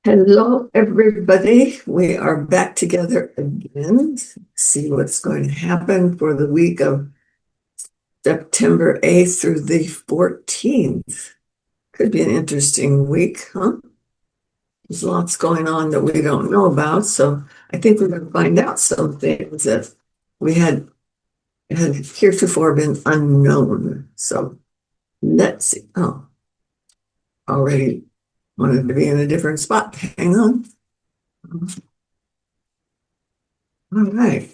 Hello, everybody. We are back together again. See what's going to happen for the week of September 8th through the 14th. Could be an interesting week, huh? There's lots going on that we don't know about. So I think we're going to find out some things that we had heretofore been unknown. So let's see. Oh, already wanted to be in a different spot. Hang on. All right.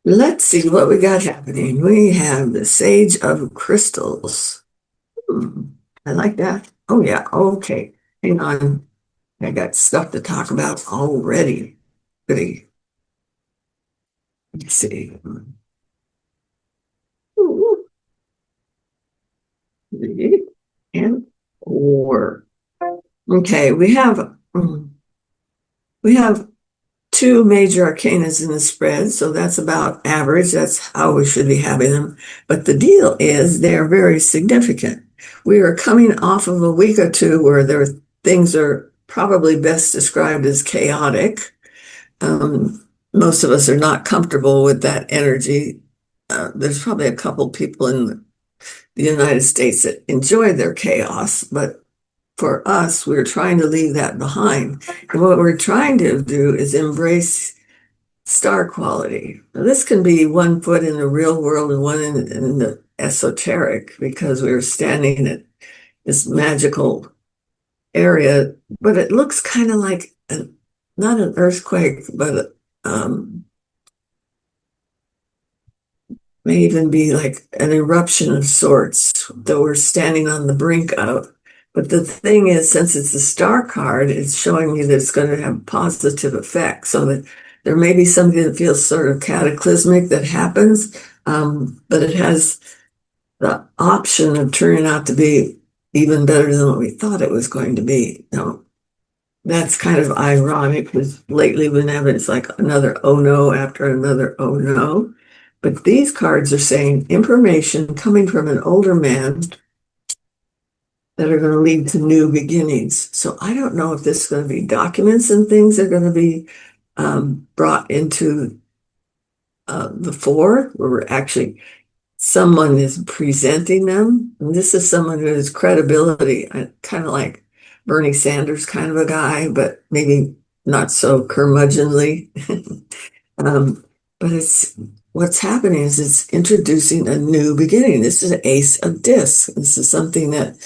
Let's see what we got happening. We have the Sage of Crystals. Hmm, I like that. Oh, yeah. Okay. Hang on. I got stuff to talk about already. Goody. Let's see. Ooh, three and four. Okay, we have two major arcanas in the spread, so that's about average. That's how we should be having them. But the deal is they're very significant. We are coming off of a week or two where things are probably best described as chaotic. Most of us are not comfortable with that energy. There's probably a couple people in the United States that enjoy their chaos, but for us, we're trying to leave that behind. And what we're trying to do is embrace star quality. Now, this can be one foot in the real world and one in the esoteric because we're standing at this magical area, but it looks kind of like not an earthquake, but may even be like an eruption of sorts that we're standing on the brink of. But the thing is, since it's a star card, it's showing me that it's going to have positive effects. So that there may be something that feels sort of cataclysmic that happens, but it has the option of turning out to be even better than what we thought it was going to be. Now, that's kind of ironic because lately we've been having it's like another oh no after another oh no. But these cards are saying information coming from an older man that are going to lead to new beginnings. So I don't know if this is going to be documents and things that are going to be brought into the fore, where we're actually someone is presenting them. And this is someone who has credibility, kind of like Bernie Sanders kind of a guy, but maybe not so curmudgeonly. um, but it's what's happening is it's introducing a new beginning. This is an ace of discs. This is something that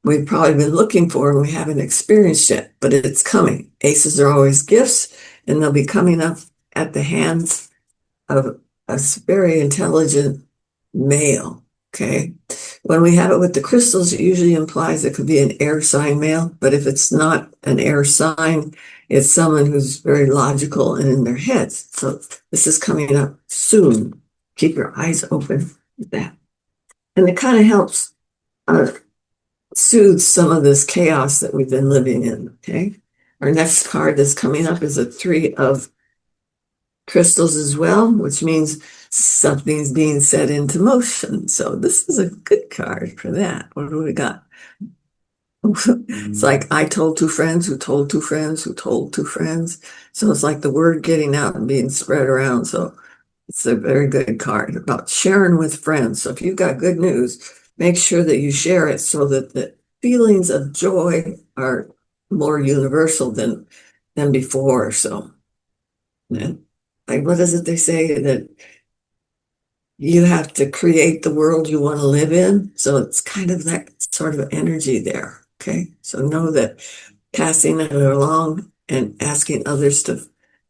we've probably been looking for and we haven't experienced yet, but it's coming. Aces are always gifts, and they'll be coming up at the hands of a very intelligent male. Okay. When we have it with the crystals, it usually implies it could be an air sign male, but if it's not an air sign, it's someone who's very logical and in their heads. So this is coming up soon. Keep your eyes open with that. And it kind of helps uh, soothe some of this chaos that we've been living in. Okay. Our next card that's coming up is a three of crystals as well, which means something's being set into motion. So this is a good card for that. What do we got? It's like I told two friends who told two friends who told two friends. So it's like the word getting out and being spread around. So it's a very good card about sharing with friends. So if you've got good news, make sure that you share it so that the feelings of joy are more universal than before. So, yeah. Like what is it they say that you have to create the world you want to live in? So it's kind of that sort of energy there. Okay. So know that passing it along and asking others to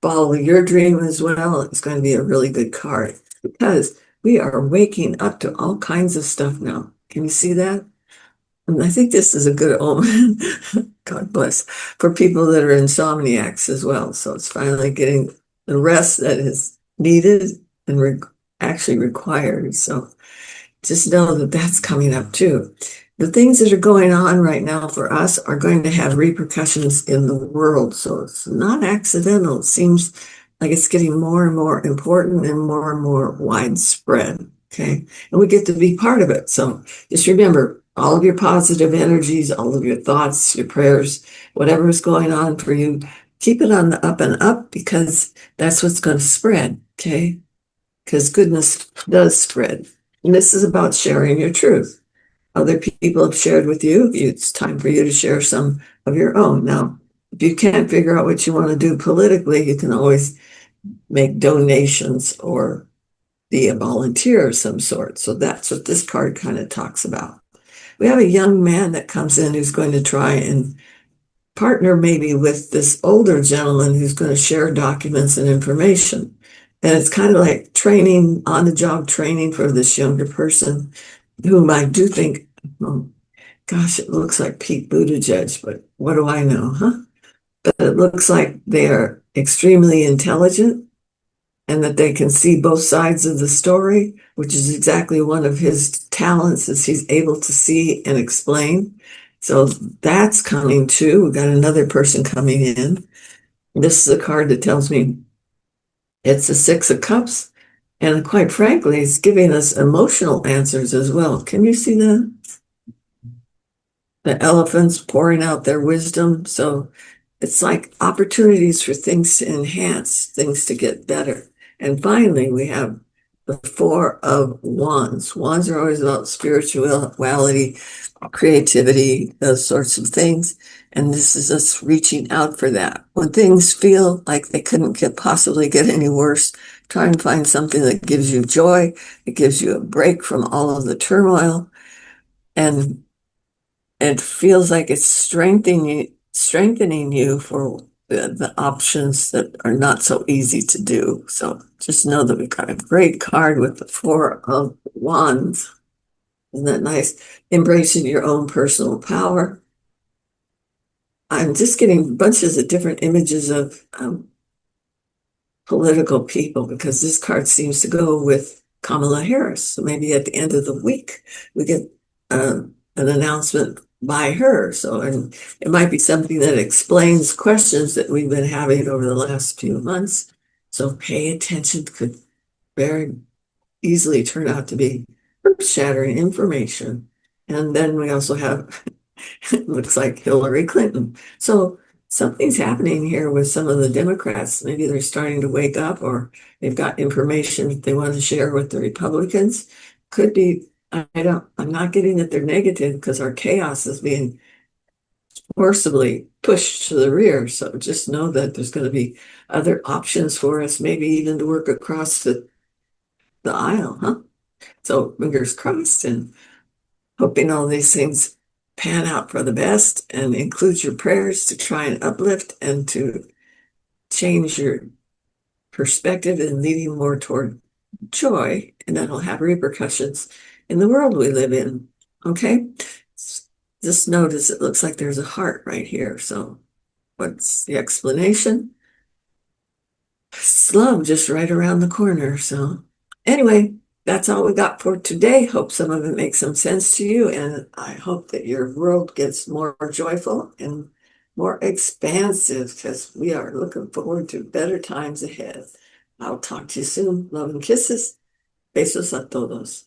follow your dream as well is going to be a really good card because we are waking up to all kinds of stuff now. Can you see that? And I think this is a good omen. God bless for people that are insomniacs as well. So it's finally getting the rest that is needed and actually required. So just know that that's coming up too. The things that are going on right now for us are going to have repercussions in the world. So it's not accidental. It seems like it's getting more and more important and more widespread. Okay. And we get to be part of it. So just remember, all of your positive energies, all of your thoughts, your prayers, whatever is going on for you, keep it on the up and up because that's what's going to spread, okay? Because goodness does spread. And this is about sharing your truth. Other people have shared with you. It's time for you to share some of your own. Now, if you can't figure out what you want to do politically, you can always make donations or be a volunteer of some sort. So that's what this card kind of talks about. We have a young man that comes in who's going to try and partner maybe with this older gentleman who's going to share documents and information. And it's kind of like training, on the job training for this younger person, whom I do think, oh, gosh, it looks like Pete Buttigieg, but what do I know, huh? But it looks like they are extremely intelligent and that they can see both sides of the story, which is exactly one of his talents, is he's able to see and explain. So that's coming too. We've got another person coming in. This is a card that tells me it's the Six of Cups. And quite frankly, it's giving us emotional answers as well. Can you see that? The elephants pouring out their wisdom. So it's like opportunities for things to enhance, things to get better. And finally, we have the Four of Wands. Wands are always about spirituality, creativity, those sorts of things. And this is us reaching out for that. When things feel like they couldn't possibly get any worse, try and find something that gives you joy, it gives you a break from all of the turmoil, and it feels like it's strengthening you for the options that are not so easy to do. So just know that we've got a great card with the Four of Wands. Isn't that nice? Embracing your own personal power. I'm just getting bunches of different images of political people because this card seems to go with Kamala Harris. So maybe at the end of the week, we get an announcement by her. So, and it might be something that explains questions that we've been having over the last few months. So pay attention, could very easily turn out to be earth-shattering information. And then we also have, it looks like Hillary Clinton. So something's happening here with some of the Democrats. Maybe they're starting to wake up or they've got information that they want to share with the Republicans. Could be, I'm not getting that they're negative because our chaos is being forcibly pushed to the rear. So just know that there's going to be other options for us, maybe even to work across the aisle, huh? So fingers crossed and hoping all these things pan out for the best and include your prayers to try and uplift and to change your perspective and leading more toward joy, and that'll have repercussions in the world we live in. Okay? Just notice it looks like there's a heart right here. So what's the explanation? Slum just right around the corner. So anyway, that's all we got for today. Hope some of it makes some sense to you, and I hope that your world gets more joyful and more expansive because we are looking forward to better times ahead. I'll talk to you soon. Love and kisses. Besos a todos.